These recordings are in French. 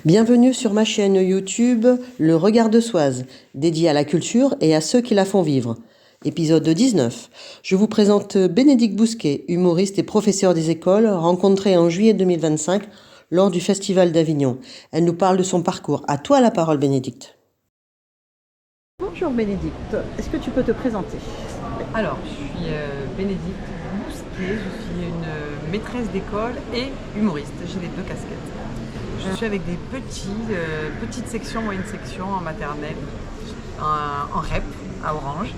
Bienvenue sur ma chaîne YouTube Le Regard de Soise, dédiée à la culture et à ceux qui la font vivre. Épisode 19. Je vous présente Bénédicte Bousquet, humoriste et professeure des écoles, rencontrée en juillet 2025 lors du Festival d'Avignon. Elle nous parle de son parcours. À toi la parole, Bénédicte. Bonjour Bénédicte, est-ce que tu peux te présenter? Alors, je suis Bénédicte Bousquet, je suis une maîtresse d'école et humoriste, j'ai les deux casquettes. Je suis avec des petites sections, moyennes sections en maternelle, en REP, à Orange.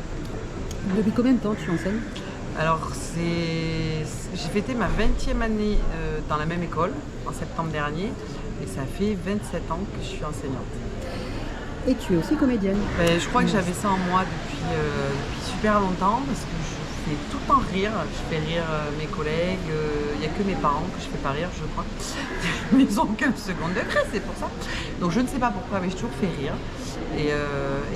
Depuis combien de temps tu enseignes? Alors, j'ai fêté ma 20e année dans la même école, en septembre dernier, et ça fait 27 ans que je suis enseignante. Et tu es aussi comédienne? Je crois que j'avais ça en moi depuis super longtemps, parce que je fais tout le temps rire. Je fais rire mes collègues, il n'y a que mes parents que je fais pas rire, je crois. Mais ils ont aucun second degré, c'est pour ça. Donc je ne sais pas pourquoi, mais j'ai toujours fait rire. Et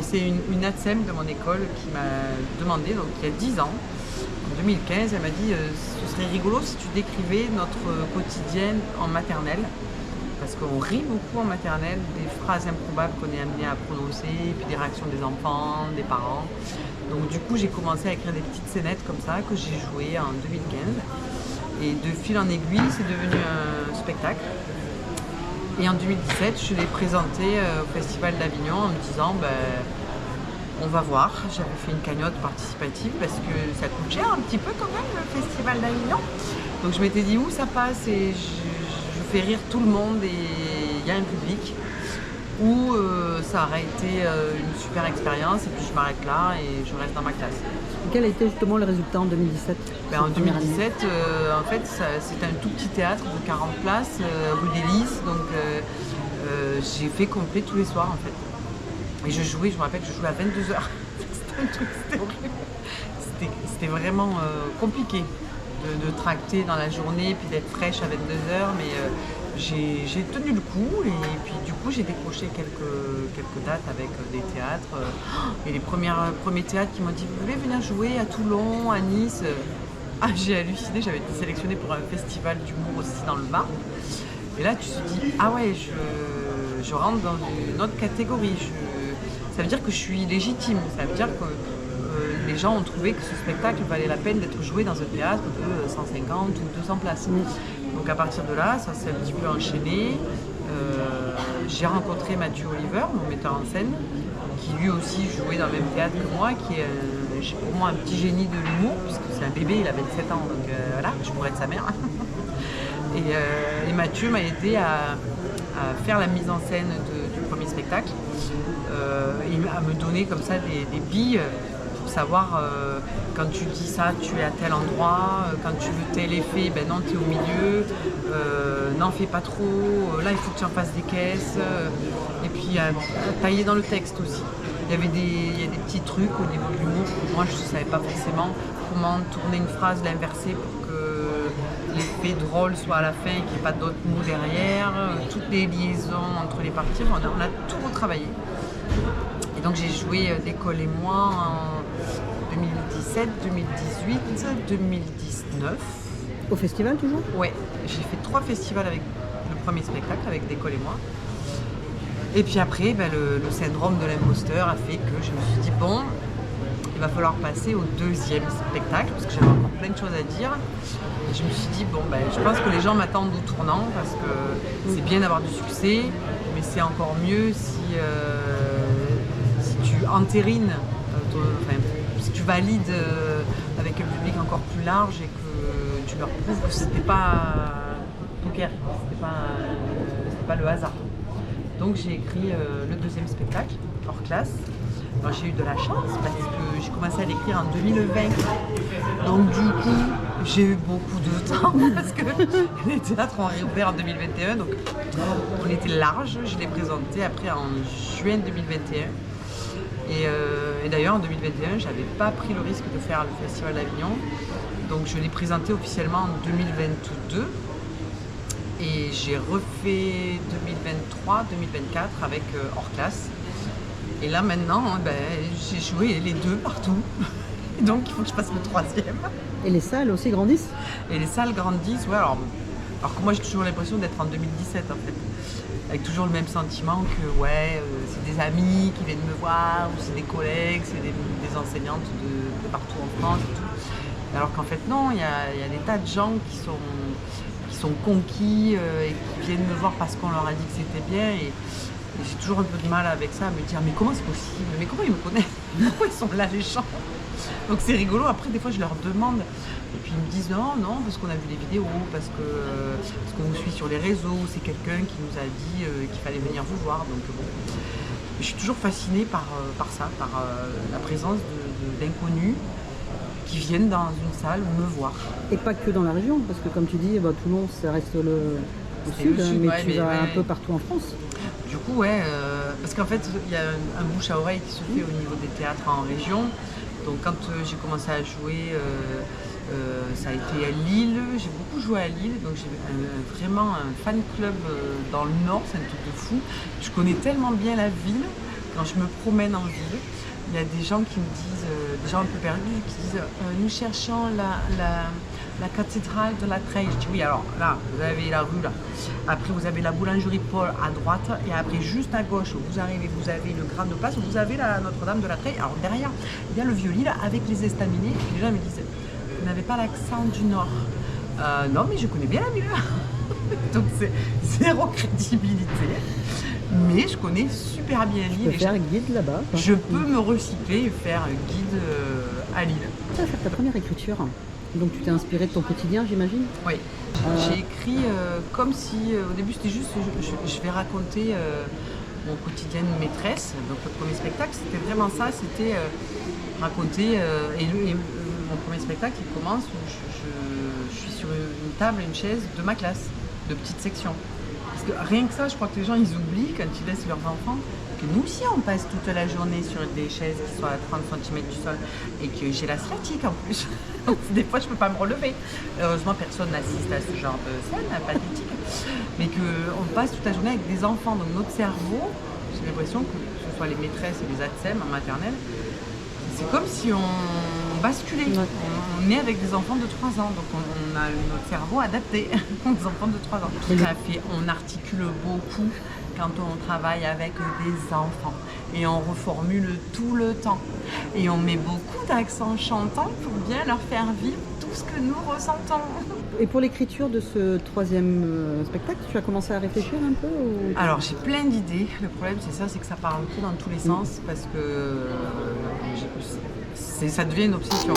c'est une ATSEM de mon école qui m'a demandé, donc il y a 10 ans, en 2015, elle m'a dit ce serait rigolo si tu décrivais notre quotidienne en maternelle. Parce qu'on rit beaucoup en maternelle, des phrases improbables qu'on est amené à prononcer, puis des réactions des enfants, des parents. Donc du coup, j'ai commencé à écrire des petites scénettes comme ça que j'ai jouées en 2015. Et de fil en aiguille, c'est devenu un spectacle. Et en 2017, je l'ai présenté au Festival d'Avignon en me disant on va voir. J'avais fait une cagnotte participative parce que ça coûte cher un petit peu quand même, le Festival d'Avignon. Donc je m'étais dit où ça passe et je fais rire tout le monde et il y a un public où ça aurait été une super expérience et puis je m'arrête là et je reste dans ma classe. Et quel a été justement le résultat en 2017? En 2017, en fait, c'était un tout petit théâtre de 40 places, rue des Lys, donc j'ai fait complet tous les soirs en fait. Et je me rappelle, je jouais à 22h. C'était horrible. C'était vraiment compliqué de tracter dans la journée puis d'être fraîche à 22h, mais j'ai tenu le coup et puis du coup j'ai décroché quelques dates avec des théâtres et les premiers théâtres qui m'ont dit vous voulez venir jouer à Toulon, à Nice. J'ai halluciné, j'avais été sélectionnée pour un festival d'humour aussi dans le Var et là tu te dis ah ouais je rentre dans une autre catégorie, ça veut dire que je suis légitime, ça veut dire que les gens ont trouvé que ce spectacle valait la peine d'être joué dans un théâtre de 150 ou 200 places. Donc à partir de là, ça s'est un petit peu enchaîné. J'ai rencontré Mathieu Oliver, mon metteur en scène, qui lui aussi jouait dans le même théâtre que moi, qui est pour moi un petit génie de l'humour, puisque c'est un bébé, il a 27 ans, donc voilà, je pourrais être sa mère. Et Mathieu m'a aidé à faire la mise en scène du premier spectacle, à me donner comme ça des billes, savoir quand tu dis ça tu es à tel endroit, quand tu veux tel effet, non tu es au milieu, n'en fais pas trop, là il faut que tu en fasses des caisses, et puis tailler dans le texte aussi. Il y a des petits trucs au niveau de l'humour que moi je ne savais pas forcément comment tourner une phrase, l'inverser pour que l'effet drôle soit à la fin et qu'il n'y ait pas d'autres mots derrière, toutes les liaisons entre les parties, on a tout retravaillé. Et donc j'ai joué d'école et moi en 2017, 2018, 2019. Au festival toujours? Ouais, j'ai fait 3 festivals avec le premier spectacle, avec d'école et moi. Et puis après, le syndrome de l'imposteur a fait que je me suis dit bon, il va falloir passer au deuxième spectacle, parce que j'avais encore plein de choses à dire. Et je me suis dit je pense que les gens m'attendent au tournant, parce que c'est bien d'avoir du succès, mais c'est encore mieux si tu entérines, si tu valides avec un public encore plus large et que tu leur prouves que c'était pas poker, c'était pas le hasard. Donc j'ai écrit le deuxième spectacle, hors classe. Alors, j'ai eu de la chance parce que j'ai commencé à l'écrire en 2020. Donc du coup, j'ai eu beaucoup de temps parce que les théâtres ont réouvert en 2021. Donc on était large. Je l'ai présenté après en juin 2021. Et d'ailleurs en 2021, j'avais pas pris le risque de faire le Festival d'Avignon. Donc je l'ai présenté officiellement en 2022. Et j'ai refait 2023-2024 avec hors classe. Et là maintenant, j'ai joué les deux partout. Donc il faut que je fasse le troisième. Et les salles aussi grandissent? Et les salles grandissent, ouais, alors Alors que moi j'ai toujours l'impression d'être en 2017 en fait. Avec toujours le même sentiment que c'est des amis qui viennent me voir, ou c'est des collègues, c'est des enseignantes de partout en France et tout. Alors qu'en fait non, il y a des tas de gens qui sont conquis et qui viennent me voir parce qu'on leur a dit que c'était bien. Et j'ai toujours un peu de mal avec ça, à me dire mais comment c'est possible? Mais comment ils me connaissent? Pourquoi ils sont là les gens? Donc c'est rigolo, après des fois je leur demande et puis ils me disent non, parce qu'on a vu les vidéos, parce qu'on vous suit sur les réseaux, c'est quelqu'un qui nous a dit qu'il fallait venir vous voir. Donc bon, je suis toujours fascinée par ça, par la présence d'inconnus qui viennent dans une salle me voir. Et pas que dans la région, parce que comme tu dis, Toulon, ça reste le sud, mais tu vas un peu partout en France. Du coup, parce qu'en fait, il y a un bouche à oreille qui se fait au niveau des théâtres en région. Donc quand j'ai commencé à jouer, ça a été à Lille, j'ai beaucoup joué à Lille, donc j'ai vraiment un fan club dans le Nord, c'est un truc de fou. Je connais tellement bien la ville, quand je me promène en ville, il y a des gens qui me disent, des gens un peu perdus, qui disent nous cherchons la cathédrale de la Treille. Je dis oui, alors là, vous avez la rue là. Après, vous avez la boulangerie Paul à droite. Et après, juste à gauche, vous arrivez, vous avez le Grand Place, vous avez la Notre-Dame de la Treille. Alors derrière, il y a le Vieux-Lille avec les estaminets. Et puis les gens me disent, vous n'avez pas l'accent du Nord. Non, mais je connais bien la ville. Donc c'est zéro crédibilité. Mais je connais super bien Lille. Tu peux faire guide là-bas. Je peux me recycler et faire guide à Lille. Tu vas faire ta première écriture. Donc tu t'es inspiré de ton quotidien, j'imagine? Oui. J'ai écrit comme si, au début c'était juste, je vais raconter mon quotidien de maîtresse. Donc le premier spectacle, c'était vraiment ça, c'était raconter. Mon premier spectacle, il commence où je suis sur une table, une chaise de ma classe, de petite section. Parce que rien que ça, je crois que les gens, ils oublient quand ils laissent leurs enfants que nous aussi, on passe toute la journée sur des chaises qui sont à 30 cm du sol et que j'ai la sciatique en plus. Donc des fois, je ne peux pas me relever. Heureusement, personne n'assiste à ce genre de scène pathétique. Mais qu'on passe toute la journée avec des enfants. Donc notre cerveau, j'ai l'impression que ce soit les maîtresses et les ATSEM en maternelle, c'est comme si on basculait. Ouais. On est avec des enfants de 3 ans, donc on a notre cerveau adapté aux enfants de 3 ans. Tout à fait, on articule beaucoup quand on travaille avec des enfants et on reformule tout le temps. Et on met beaucoup d'accent chantant pour bien leur faire vivre tout ce que nous ressentons. Et pour l'écriture de ce troisième spectacle, tu as commencé à réfléchir un peu ou... Alors j'ai plein d'idées. Le problème c'est que ça part un peu dans tous les sens parce que ça devient une obsession.